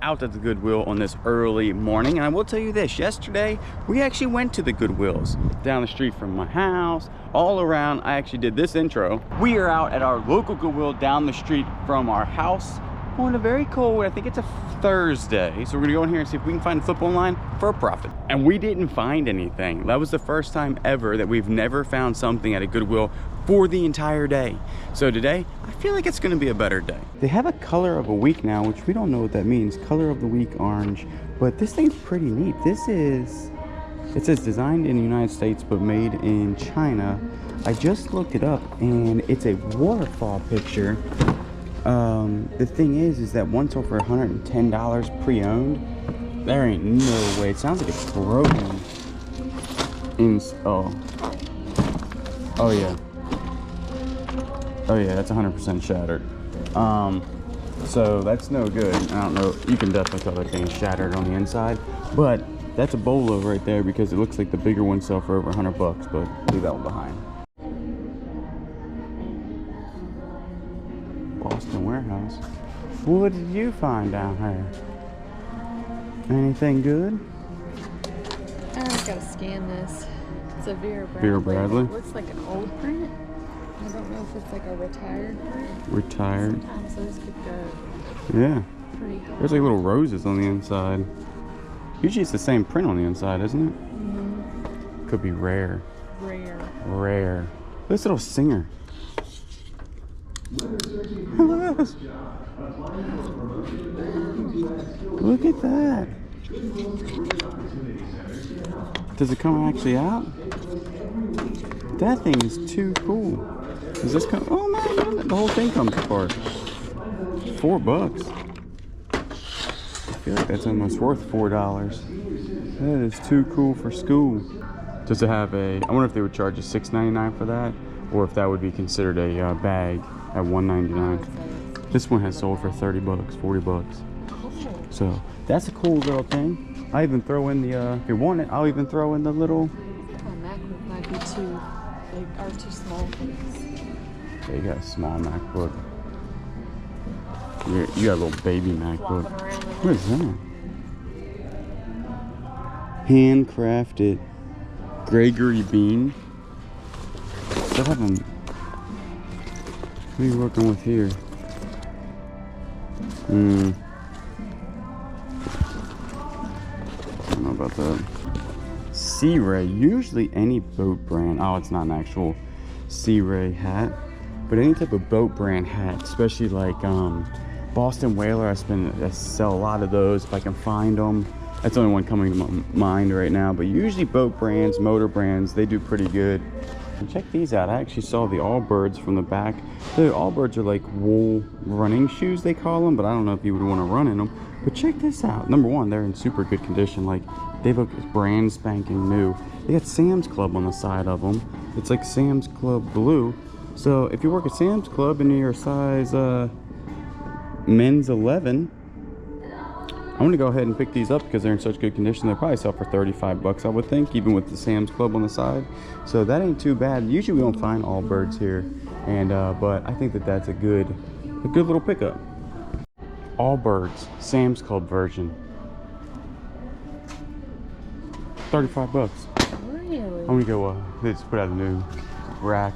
out at the Goodwill on this early morning, and I will tell you this, yesterday we actually went to the Goodwills down the street from my house, all around. I actually did this intro. We are out at our local Goodwill down the street from our house on a very cold, I think it's a Thursday, so we're gonna go in here and see if we can find a football line for a profit. And we didn't find anything. That was the first time ever that we've never found something at a Goodwill for the entire day. So today, I feel like it's gonna be a better day. They have a color of a week now, which we don't know what that means. Color of the week, orange. But this thing's pretty neat. This is, it says designed in the United States, but made in China. I just looked it up and it's a waterfall picture. The thing is that one sold for $110 pre-owned. There ain't no way. It sounds like it's broken. Oh yeah. Oh yeah, that's 100% shattered. So that's no good. I don't know. You can definitely tell that thing's shattered on the inside. But that's a bolo right there because it looks like the bigger ones sell for over $100 bucks. But leave that one behind. Boston Warehouse. What did you find down here? Anything good? I gotta scan this. It's a Vera Bradley. Vera Bradley? It looks like an old print. I don't know if it's like a retired print. Retired. Sometimes those could go Yeah. pretty high. There's like little roses on the inside. Usually it's the same print on the inside, isn't it? Mm-hmm. Could be rare. Rare. Rare. This little singer. Look at this. Look at that. Does it come actually out? That thing is too cool. Does this come? Oh man, the whole thing comes apart. $4. I feel like that's almost worth $4. That is too cool for school. Does it have a? I wonder if they would charge us $6.99 for that, or if that would be considered a bag at $1.99. This one has sold for $30, $40. So that's a cool little thing. I even throw in the if you want it, I'll even throw in the little. Oh, MacBook might be too big or too small for this. Yeah, you got a small MacBook. You got a little baby MacBook. What is that? Handcrafted Gregory bean. What are you working with here? I don't know about that. Sea Ray. Usually any boat brand. Oh, it's not an actual Sea Ray hat, but any type of boat brand hat, especially like Boston Whaler. I sell a lot of those if I can find them. That's the only one coming to my mind right now. But usually boat brands, motor brands, they do pretty good. And check these out. I actually saw the Allbirds from the back. The Allbirds are like wool running shoes, they call them, but I don't know if you would want to run in them. But check this out. Number one, they're in super good condition. Like, they look brand spanking new. They got Sam's Club on the side of them. It's like Sam's Club blue. So if you work at Sam's Club and you're a size men's 11, I'm gonna go ahead and pick these up because they're in such good condition. They'll probably sell for $35, I would think, even with the Sam's Club on the side. So that ain't too bad. Usually we don't find Allbirds here, and but I think that that's a good little pickup. Allbirds Sam's Club version, $35. Really? I'm gonna go. Let's put out a new rack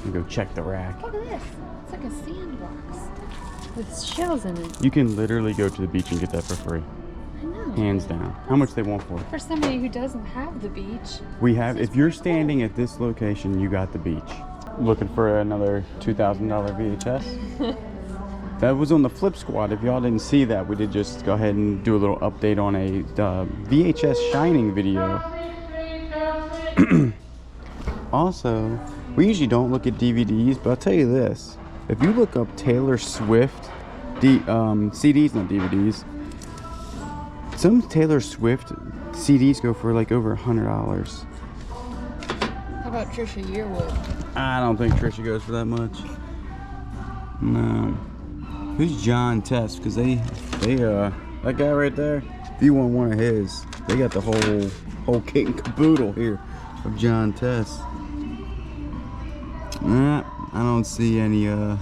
and go check the rack. Look at this. It's like a sandbox with shells in it. You can literally go to the beach and get that for free. I know. Hands down. How much they want for it? For somebody who doesn't have the beach. We have, if you're standing at this location, you got the beach. Looking for another $2,000 VHS? That was on the Flip Squad. If y'all didn't see that, we did just go ahead and do a little update on a VHS Shining video. Also, we usually don't look at DVDs, but I'll tell you this. If you look up Taylor Swift CDs, not DVDs, some Taylor Swift CDs go for like over $100. How about Trisha Yearwood? I don't think Trisha goes for that much. No. Who's John Test? Because they that guy right there, if you want one of his, they got the whole kit and caboodle here of John Test. Nah, I don't see any, is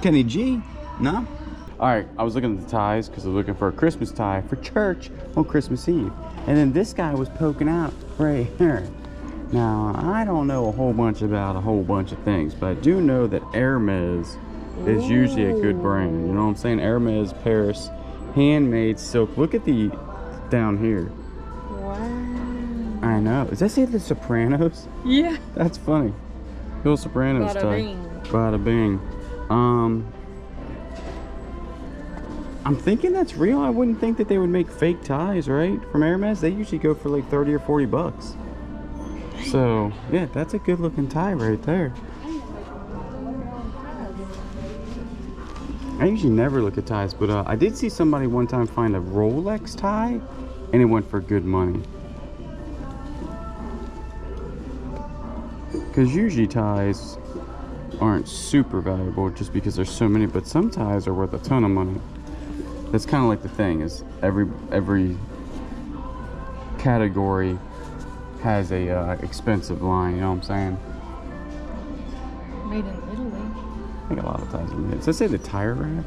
Kenny G? No? All right, I was looking at the ties because I was looking for a Christmas tie for church on Christmas Eve. And then this guy was poking out right here. Now, I don't know a whole bunch about a whole bunch of things, but I do know that Hermes is usually a good brand. You know what I'm saying? Hermes, Paris, handmade silk. Look at the down here. Wow. I know. Does that say The Sopranos? Yeah. That's funny. Bill Sopranos Bada tie. bing. Bada bing. I'm thinking that's real. I wouldn't think that they would make fake ties, right? From Hermes, they usually go for like 30 or 40 bucks. So, yeah, that's a good looking tie right there. I usually never look at ties, but I did see somebody one time find a Rolex tie, and it went for good money. Because usually ties aren't super valuable just because there's so many, but some ties are worth a ton of money. That's kind of like the thing, is every category has a expensive line, you know what I'm saying? Made in Italy. I think a lot of ties are made. Does that say the tire rack?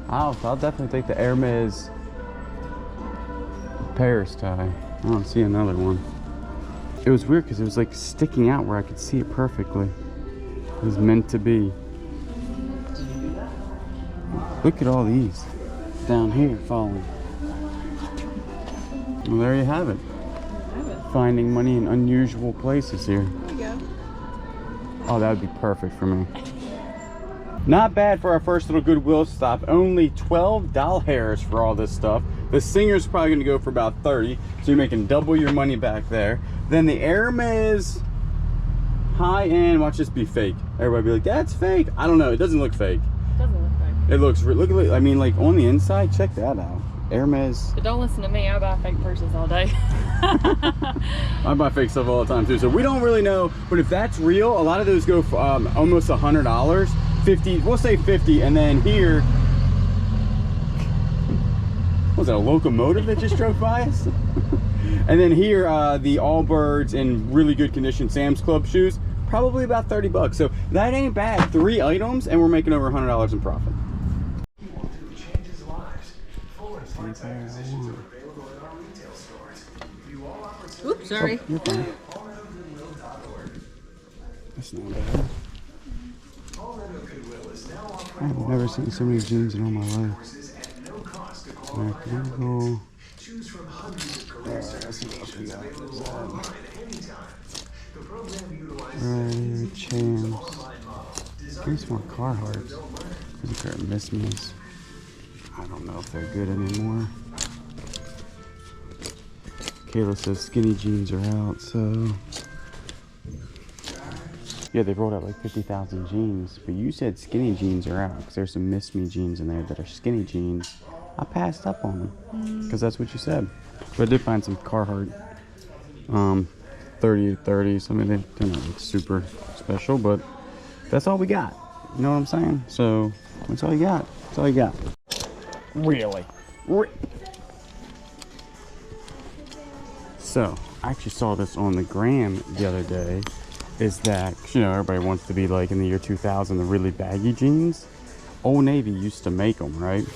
I'll definitely take the Hermes Paris tie. I don't see another one. It was weird because it was like sticking out where I could see it perfectly. It was meant to be. Look at all these down here falling. Well, there you have it. Finding money in unusual places here. There you go. Oh, that would be perfect for me. Not bad for our first little Goodwill stop. Only $12 for all this stuff. The Singer's probably going to go for about 30, so you're making double your money back there. Then the Hermes high-end, watch this be fake. Everybody be like, that's fake. I don't know, it doesn't look fake. It doesn't look fake. It looks, look at, I mean, like on the inside, check that out. Hermes. But don't listen to me, I buy fake purses all day. I buy fake stuff all the time too, so we don't really know, but if that's real, a lot of those go for almost $100. 50, we'll say 50, and then here, was that a locomotive that just drove by us? And then here, the Allbirds in really good condition Sam's Club shoes, probably about 30 bucks. So that ain't bad. 3 items, and we're making over $100 in profit. Oops, sorry. Oh, you're fine. That's not bad. I've never seen so many jeans in all my life. Google. Right here, Champs. Give me some more Carhartts. These are current Miss Me's. I don't know if they're good anymore. Kayla says skinny jeans are out, so. Yeah, they've rolled out like 50,000 jeans, but you said skinny jeans are out because there's some Miss Me jeans in there that are skinny jeans. I passed up on them because that's what you said. But I did find some Carhartt 30-30s. I mean, they're not like super special, but that's all we got. You know what I'm saying? So that's all you got. That's all you got. Really? So I actually saw this on the gram the other day. Is that, you know, everybody wants to be like in the year 2000, the really baggy jeans. Old Navy used to make them, right?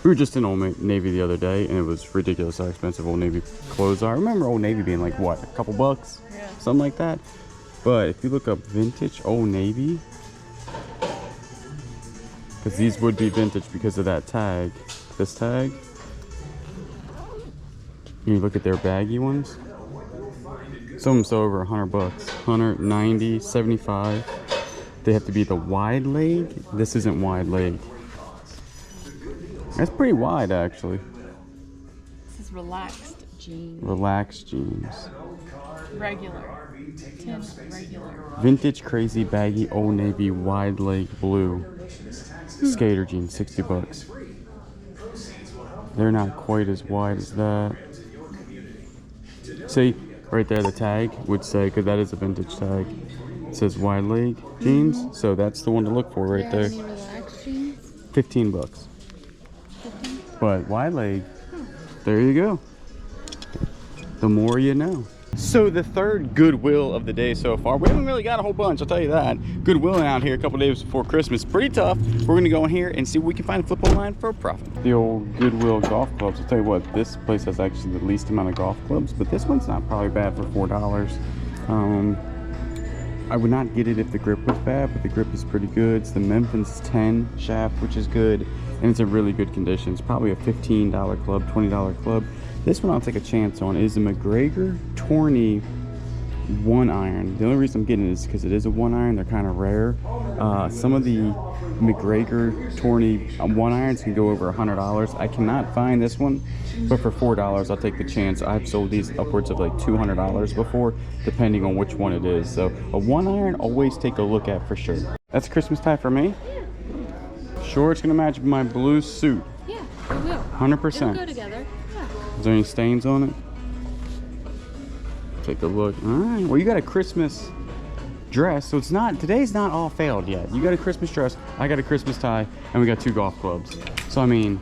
We were just in Old Navy the other day, and it was ridiculous how expensive Old Navy clothes are. I remember Old Navy being like, what, a couple bucks? Yeah. Something like that. But if you look up vintage Old Navy, because these would be vintage because of that tag, this tag. You look at their baggy ones. Some of them sell over 100 bucks, 190, 75. They have to be the wide leg. This isn't wide leg. That's pretty wide, actually. This is relaxed jeans. Relaxed jeans. Regular. 10 regular. Vintage crazy baggy Old Navy wide leg blue. Skater jeans, 60 bucks. They're not quite as wide as that. See? Right there, the tag would say, because that is a vintage tag. It says wide leg jeans, so that's the one to look for right there. Any relaxed jeans? 15 bucks. But wide leg, there you go. The more you know. So the third Goodwill of the day so far. We haven't really got a whole bunch, I'll tell you that. Goodwill out here a couple days before Christmas. Pretty tough. We're gonna go in here and see what we can find and flip online for a profit. The old Goodwill golf clubs. I'll tell you what, this place has actually the least amount of golf clubs, but this one's not probably bad for $4. I would not get it if the grip was bad, but the grip is pretty good. It's the Memphis 10 shaft, which is good, and it's in really good condition. It's probably a $15 club, $20 club. This one I'll take a chance on is a McGregor Tourney 1-iron. The only reason I'm getting it is because it is a 1-iron. They're kind of rare. Some of the McGregor Tourney 1-irons can go over $100. I cannot find this one, but for $4 I'll take the chance. I've sold these upwards of like $200 before, depending on which one it is. So a 1-iron, always take a look at for sure. That's Christmas tie for me. Sure, it's gonna match my blue suit. Yeah, it will. 100%. It'll go together. Yeah. Is there any stains on it? Take a look. All right. Well, you got a Christmas dress, so it's not, today's not all failed yet. You got a Christmas dress, I got a Christmas tie, and we got 2 golf clubs. So I mean,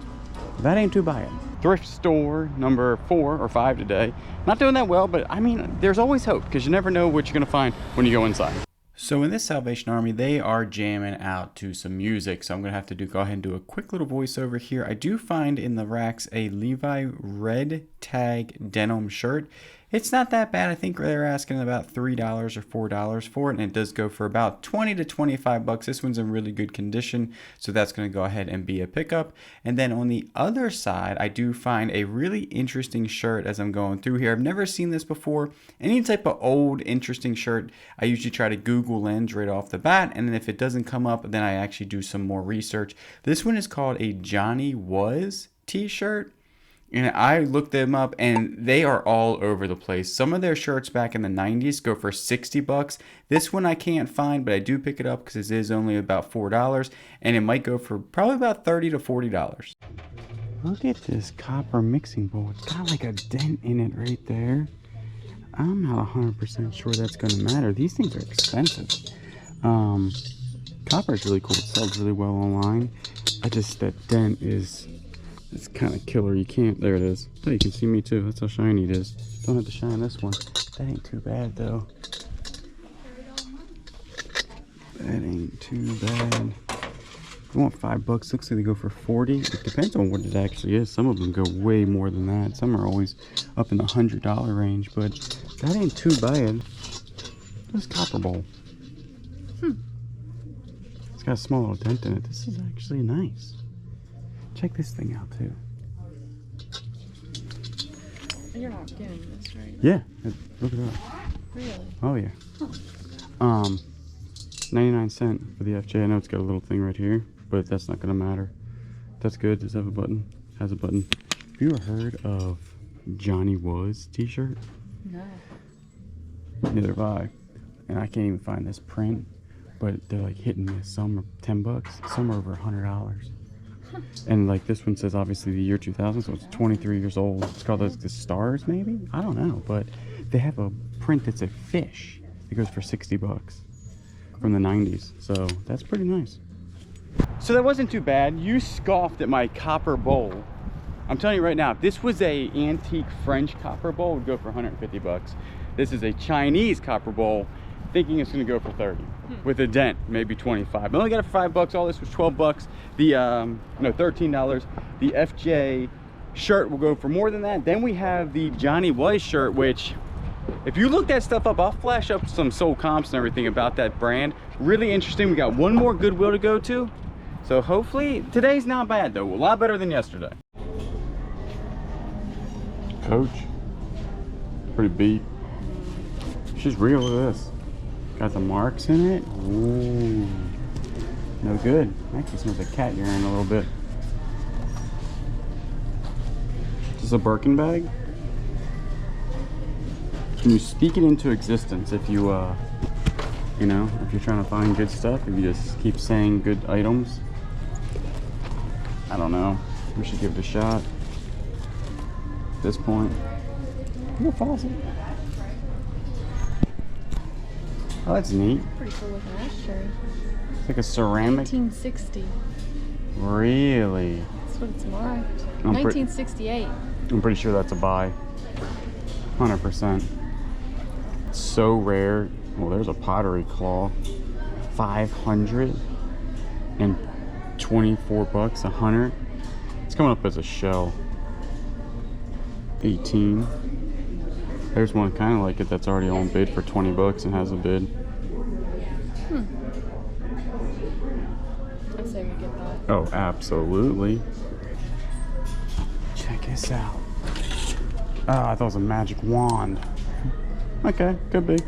that ain't too bad. Thrift store number 4 or 5 today. Not doing that well, but I mean, there's always hope because you never know what you're gonna find when you go inside. So in this Salvation Army, they are jamming out to some music. So I'm gonna have to go ahead and do a quick little voiceover here. I do find in the racks a Levi red tag denim shirt. It's not that bad. I think they're asking about $3 or $4 for it, and it does go for about 20 to 25 bucks. This one's in really good condition, so that's going to go ahead and be a pickup. And then on the other side, I do find a really interesting shirt as I'm going through here. I've never seen this before. Any type of old interesting shirt, I usually try to Google lens right off the bat, and then if it doesn't come up, then I actually do some more research. This one is called a Johnny Was t-shirt. And I looked them up and they are all over the place. Some of their shirts back in the 90s go for 60 bucks. This one I can't find, but I do pick it up because it is only about $4. And it might go for probably about $30 to $40. Look at this copper mixing bowl. It's got like a dent in it right there. I'm not 100% sure that's going to matter. These things are expensive. Copper is really cool. It sells really well online. That dent is... It's kind of killer. You can't. There it is. Oh, you can see me too. That's how shiny it is. Don't have to shine this one. That ain't too bad though. That ain't too bad. You want $5? Looks like they go for 40. It depends on what it actually is. Some of them go way more than that. Some are always up in the $100 range, but that ain't too bad. This copper bowl. It's got a small little dent in it. This is actually nice. Check this thing out too. You're not getting this, right? Yeah, look it up. Really? Oh yeah. Huh. 99 cents for the FJ. I know it's got a little thing right here, but that's not gonna matter. That's good. Does it have a button? Has a button. Have you ever heard of Johnny Was t-shirt? No. Neither have I. And I can't even find this print, but they're like hitting me. Some are 10 bucks, some are over $100. And like this one says obviously the year 2000, so it's 23 years old. It's called like the Stars maybe? I don't know, but they have a print that's a fish. It goes for 60 bucks from the 90s, so that's pretty nice. So that wasn't too bad. You scoffed at my copper bowl. I'm telling you right now, if this was a antique French copper bowl, it would go for 150 bucks. This is a Chinese copper bowl, thinking it's gonna go for 30 with a dent, maybe 25. I only got it for $5. All this was 12 bucks. The no, $13. The FJ shirt will go for more than that. Then we have the Johnny Was shirt, which if you look that stuff up, I'll flash up some sold comps and everything about that brand. Really interesting. We got one more Goodwill to go to, so hopefully today's not bad though. A lot better than yesterday. Coach, pretty beat. She's real with this. Got the marks in it. Ooh, no good. Actually smells like cat urine a little bit. Is this a Birkin bag? Can you speak it into existence if you, you know, if you're trying to find good stuff, if you just keep saying good items? I don't know. We should give it a shot. At this point. Is it a faucet? Oh, that's neat. Pretty cool looking ashtray. It's like a ceramic. 1960. Really? That's what it's marked. 1968. I'm pretty sure that's a buy. 100%. so rare. Well, there's a pottery claw. 524 bucks, 100. It's coming up as a shell. 18. There's one kind of like it that's already on bid for 20 bucks and has a bid. I say we get that. Oh, absolutely. Check this out. Oh, I thought it was a magic wand. Okay, could be.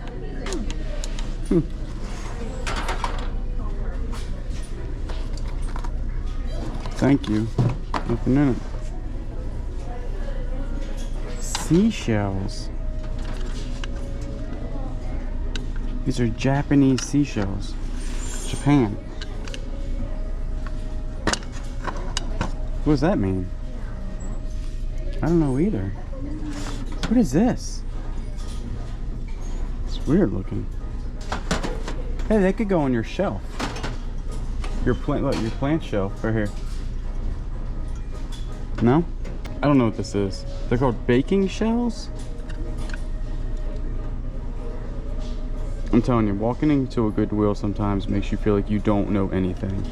Thank you. Nothing in it. Seashells. These are Japanese seashells. Japan. What does that mean? I don't know either. What is this? It's weird looking. Hey, they could go on your shelf. Your plant, look, your plant shelf right here. No? I don't know what this is. They're called baking shells? I'm telling you, walking into a Goodwill sometimes makes you feel like you don't know anything.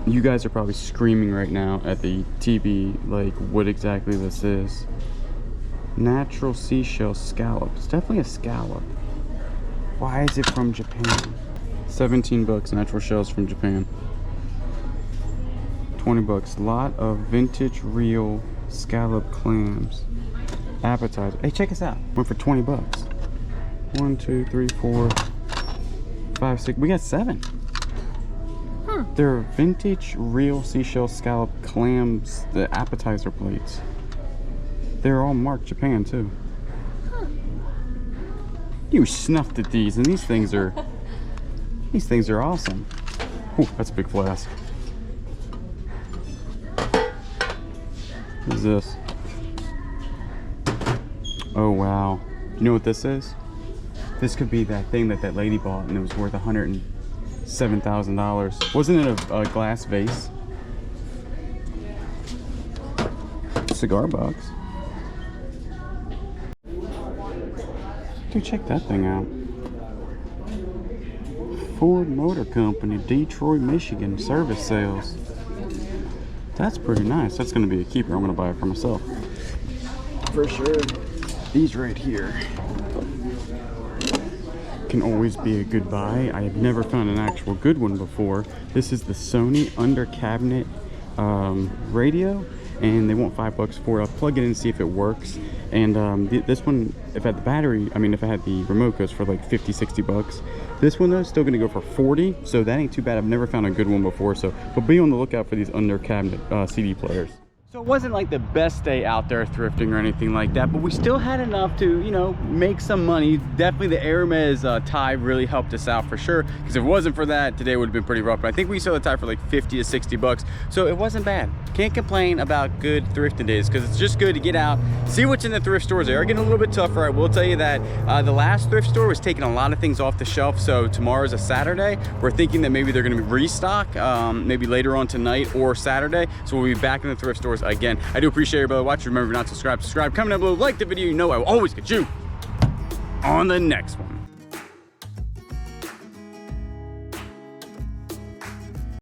You guys are probably screaming right now at the TV, like, what exactly this is. Natural seashell scallop. It's definitely a scallop. Why is it from Japan? 17 bucks, natural shells from Japan. 20 bucks. Lot of vintage real scallop clams. Appetizer. Hey, check this out. Went for 20 bucks. 1, 2, 3, 4, 5, 6. We got 7. They're vintage real seashell scallop clams, the appetizer plates. They're all marked Japan too. You snuffed at these, and these things are awesome. Ooh, that's a big flask. What is this? Oh wow. You know what this is? This could be that thing that that lady bought and it was worth $107,000. Wasn't it a glass vase? Cigar box. Dude, check that thing out. Ford Motor Company, Detroit, Michigan, service sales. That's pretty nice. That's gonna be a keeper. I'm gonna buy it for myself. For sure. These right here can always be a good buy. I have never found an actual good one before. This is the Sony under cabinet radio, and they want $5 for it. I'll plug it in and see if it works. And this one, if I had the battery, I mean, if I had the remote, goes for like 50, 60 bucks. This one though is still gonna go for 40, so that ain't too bad. I've never found a good one before, so but be on the lookout for these under cabinet CD players. So it wasn't like the best day out there thrifting or anything like that, but we still had enough to, you know, make some money. Definitely the Hermes tie really helped us out for sure, because if it wasn't for that, today would have been pretty rough. But I think we sold the tie for like 50 to 60 bucks, so it wasn't bad. Can't complain about good thrifting days, because it's just good to get out, see what's in the thrift stores. They are getting a little bit tougher. I will tell you that the last thrift store was taking a lot of things off the shelf, so tomorrow's a Saturday. We're thinking that maybe they're going to restock maybe later on tonight or Saturday, so we'll be back in the thrift stores again. I do appreciate everybody watching. Remember, if you're not subscribed, subscribe. Comment down below, like the video. You know I will always get you on the next one.